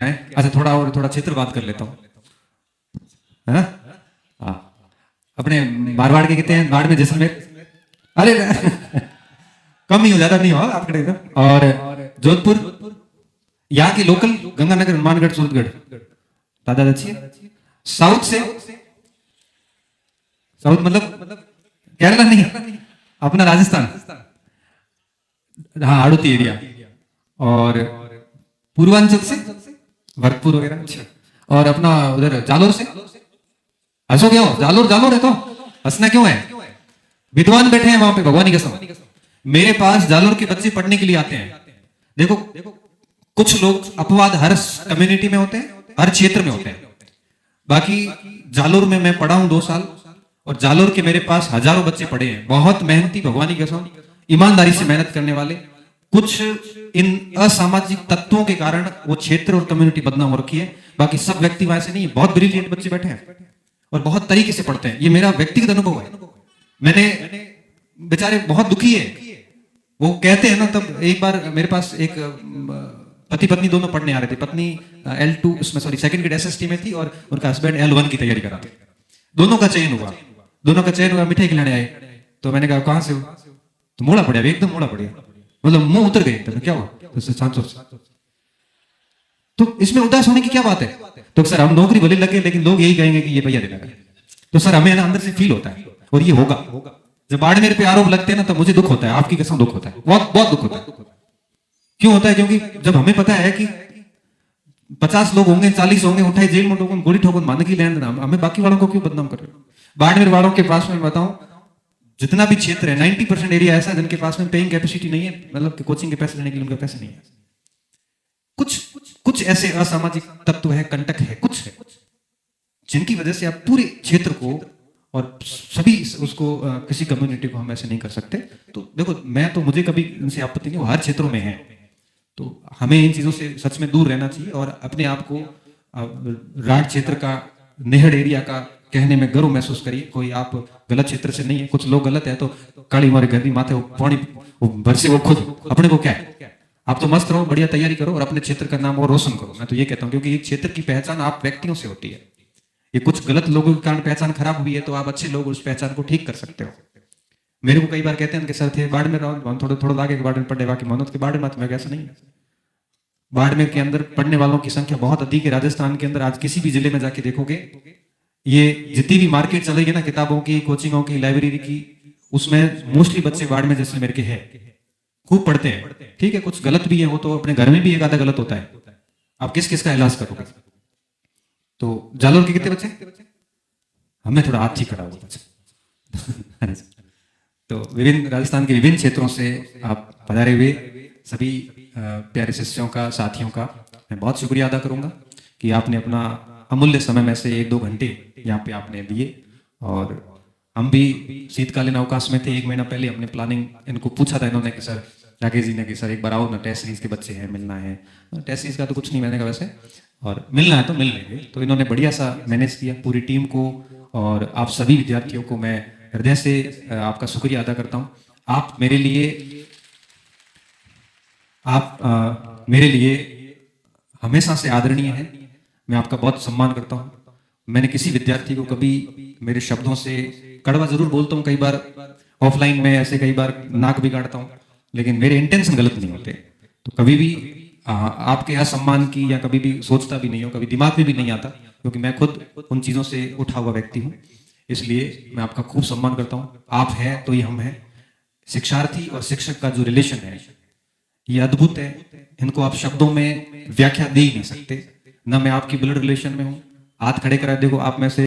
है। अच्छा थोड़ा क्षेत्र बात कर लेता हूँ, है ना। हाँ, अपने मारवाड़ के कहते हैं बाढ़ में जैसलमेर, अरे कम ही हो, ज्यादा नहीं हो आपके इधर। और जोधपुर, यहाँ के लोकल गंगानगर, हनुमानगढ़, सूरतगढ़, दादा अच्छी है। साउथ से, साउथ मतलब केरला नहीं, अपना राजस्थान, हाँ हाड़ौती एरिया। और पूर्वांचल से भरतपुर वगैरह, अच्छा। और अपना उधर जालोर से, हंसो क्यों, जालोर जालोर है तो हंसना क्यों है, विद्वान बैठे हैं वहां पे, भगवान की कसम। मेरे पास जालोर के बच्चे पढ़ने के लिए आते हैं। देखो कुछ लोग अपवाद हर कम्युनिटी में होते हैं, हर क्षेत्र में होते हैं। बाकी जालोर में मैं पढ़ा हूं 2 साल, और जालोर के मेरे पास हजारों बच्चे पढ़े हैं, बहुत मेहनती, भगवान की कसम, ईमानदारी से मेहनत करने वाले। कुछ इन असामाजिक तत्वों के कारण वो क्षेत्र और कम्युनिटी बदनाम हो रखी है, बाकी सब व्यक्ति वैसे नहीं है, बहुत ब्रिलियंट बच्चे बैठे हैं और बहुत तरीके से पढ़ते हैं। ये मेरा व्यक्तिगत अनुभव है। मैंने, बेचारे बहुत दुखी है, वो कहते हैं ना, तब एक बार मेरे पास एक पति पत्नी दोनों पढ़ने आ रहे थे। पत्नी L2 उसमें, सॉरी, सेकंड ग्रेड SST में थी, और उनका हस्बैंड L1 की तैयारी कर रहा था। दोनों का चयन हुआ, मिठाई खिलाने आए। तो मैंने कहा कहां से हो, तो मोड़ा पड़ा, एकदम मोड़ा पड़ा, मतलब मुंह उतर गए। तो क्या हुआ, तो संतोष, तो इसमें उदास होने की क्या बात है। तो सर हम नौकरी भले लगे, लेकिन लोग यही कहेंगे कि ये भैया देना है। तो सर हमें ना अंदर से फील होता है, और ये होगा। जब बाड़मेर पे आरोप लगते हैं ना, तो मुझे दुख होता है, आपकी कसम दुख होता है, बहुत बहुत दुख होता है। क्यों होता है, क्योंकि जब हमें पता है कि 50 लोग होंगे, 40 होंगे, उठाए जेल में ठोको, गोली ठोको, मानकी लैंड, हमें बाकी वालों को क्यों बदनाम कर रहे हो। बाड़मेर वालों के पास में बताऊं, जितना भी क्षेत्र है 90% एरिया ऐसा है जिनके पास में पेइंग कैपेसिटी नहीं है, मतलब कोचिंग के पैसे लेने के लिए उनके पैसे नहीं है। कुछ ऐसे असामाजिक तत्व है, कंटक है, कुछ है, जिनकी वजह से आप पूरे क्षेत्र को और सभी उसको, किसी कम्युनिटी को हम ऐसे नहीं कर सकते। तो देखो, मैं तो, मुझे कभी इनसे आपत्ति नहीं, वो हर क्षेत्रों में है। तो हमें इन चीजों से सच में दूर रहना चाहिए, और अपने आप को राड क्षेत्र का, नेहड़ एरिया का कहने में गर्व महसूस करिए। कोई आप गलत क्षेत्र से नहीं है। कुछ लोग गलत है तो काली मारे गर्मी माथे वो पानी भर से वो खुद, अपने को क्या है, आप तो मस्त रहो, बढ़िया तैयारी करो, और अपने क्षेत्र का नाम और रोशन करो। मैं तो ये कहता हूँ, क्योंकि एक क्षेत्र की पहचान आप व्यक्तियों से होती है। ये कुछ गलत लोगों के कारण पहचान खराब हुई है, तो आप अच्छे लोग उस पहचान को ठीक कर सकते हो। मेरे को कई बार कहते हैं उनके सर थे बाड़मेर, थोड़ा आगे बाड़मेर पढ़े, बाकी मनोज के बाड़मेर में, ऐसा नहीं है। बाड़मेर के अंदर पढ़ने वालों की संख्या बहुत अधिक है। राजस्थान के अंदर आज किसी भी जिले में जाके देखोगे, ये जितनी भी मार्केट चल रही है ना, किताबों की, कोचिंगों की, लाइब्रेरी की, उसमें मोस्टली बच्चे बाड़मेर जैसलमेर के हैं, खूब पढ़ते हैं। ठीक है, कुछ गलत भी है, वो तो अपने घर में भी एक आधा गलत होता है, आप किस किस का इलाज करोगे। तो जालोर के कितने बच्चे, हमें थोड़ा हाथ ही खड़ा हुआ बच्चे। तो विभिन्न, राजस्थान के विभिन्न क्षेत्रों से आप पधारे हुए सभी प्यारे शिष्यों का, साथियों का मैं बहुत शुक्रिया अदा करूंगा कि आपने अपना अमूल्य समय में से 1-2 घंटे यहाँ पे आपने दिए। और हम भी शीतकालीन अवकाश में थे, 1 महीना पहले हमने प्लानिंग, इनको पूछा था इन्होंने कि सर, राकेश जी ने, कि सर एक बार आओ ना, टेस्ट सीरीज के बच्चे हैं, मिलना है। टेस्ट सीरीज का तो कुछ नहीं, मैंने कहा वैसे, और मिलना है तो मिल लेंगे। तो इन्होंने बढ़िया सा मैनेज किया पूरी टीम को, और आप सभी विद्यार्थियों को मैं हृदय से आपका शुक्रिया अदा करता हूँ। आप मेरे लिए हमेशा से आदरणीय हैं। मैं आपका बहुत सम्मान करता हूँ। मैंने किसी विद्यार्थी को कभी मेरे शब्दों से, कड़वा जरूर बोलता हूँ कई बार, ऑफलाइन में ऐसे कई बार नाक बिगाड़ता हूँ, लेकिन मेरे इंटेंशन गलत नहीं होते। तो कभी भी आपके असम्मान की, या कभी भी सोचता भी नहीं हो, कभी दिमाग में भी नहीं आता, क्योंकि मैं खुद उन चीजों से उठा हुआ व्यक्ति हूँ। इसलिए मैं आपका खूब सम्मान करता हूँ। आप हैं तो ही हम हैं। शिक्षार्थी और शिक्षक का जो रिलेशन है, ये अद्भुत है। इनको आप शब्दों में व्याख्या दे ही नहीं सकते। ना मैं आपकी ब्लड रिलेशन में हूं। हाथ खड़े करा, देखो आप में से